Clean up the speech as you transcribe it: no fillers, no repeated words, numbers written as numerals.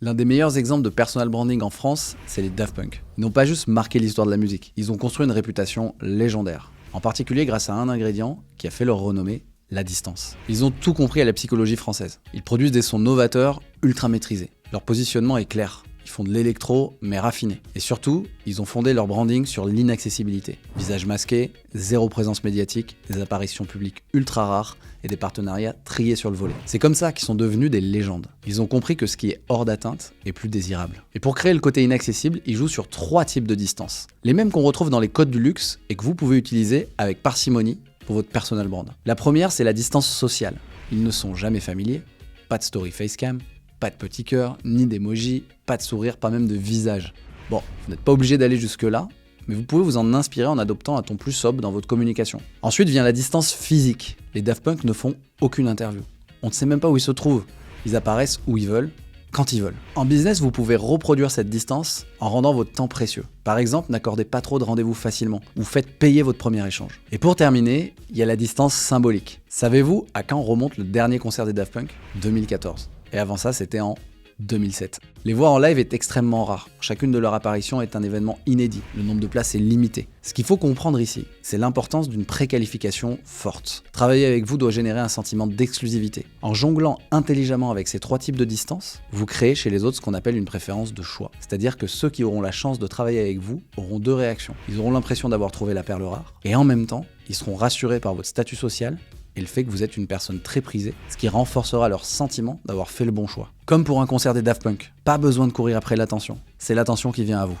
L'un des meilleurs exemples de personal branding en France, c'est les Daft Punk. Ils n'ont pas juste marqué l'histoire de la musique, ils ont construit une réputation légendaire. En particulier grâce à un ingrédient qui a fait leur renommée, la distance. Ils ont tout compris à la psychologie française. Ils produisent des sons novateurs, ultra maîtrisés. Leur positionnement est clair. Ils font de l'électro, mais raffiné. Et surtout, ils ont fondé leur branding sur l'inaccessibilité. Visage masqué, zéro présence médiatique, des apparitions publiques ultra rares et des partenariats triés sur le volet. C'est comme ça qu'ils sont devenus des légendes. Ils ont compris que ce qui est hors d'atteinte est plus désirable. Et pour créer le côté inaccessible, ils jouent sur 3 types de distances. Les mêmes qu'on retrouve dans les codes du luxe et que vous pouvez utiliser avec parcimonie pour votre personal brand. La première, c'est la distance sociale. Ils ne sont jamais familiers, pas de story facecam, pas de petit cœur, ni d'emoji, pas de sourire, pas même de visage. Bon, vous n'êtes pas obligé d'aller jusque-là, mais vous pouvez vous en inspirer en adoptant un ton plus sobre dans votre communication. Ensuite vient la distance physique. Les Daft Punk ne font aucune interview. On ne sait même pas où ils se trouvent. Ils apparaissent où ils veulent, quand ils veulent. En business, vous pouvez reproduire cette distance en rendant votre temps précieux. Par exemple, n'accordez pas trop de rendez-vous facilement, ou faites payer votre premier échange. Et pour terminer, il y a la distance symbolique. Savez-vous à quand remonte le dernier concert des Daft Punk ? 2014. Et avant ça, c'était en 2007. Les voir en live est extrêmement rare. Chacune de leurs apparitions est un événement inédit. Le nombre de places est limité. Ce qu'il faut comprendre ici, c'est l'importance d'une préqualification forte. Travailler avec vous doit générer un sentiment d'exclusivité. En jonglant intelligemment avec ces 3 types de distance, vous créez chez les autres ce qu'on appelle une préférence de choix. C'est-à-dire que ceux qui auront la chance de travailler avec vous auront 2 réactions. Ils auront l'impression d'avoir trouvé la perle rare, et en même temps, ils seront rassurés par votre statut social et le fait que vous êtes une personne très prisée, ce qui renforcera leur sentiment d'avoir fait le bon choix. Comme pour un concert des Daft Punk, pas besoin de courir après l'attention, c'est l'attention qui vient à vous.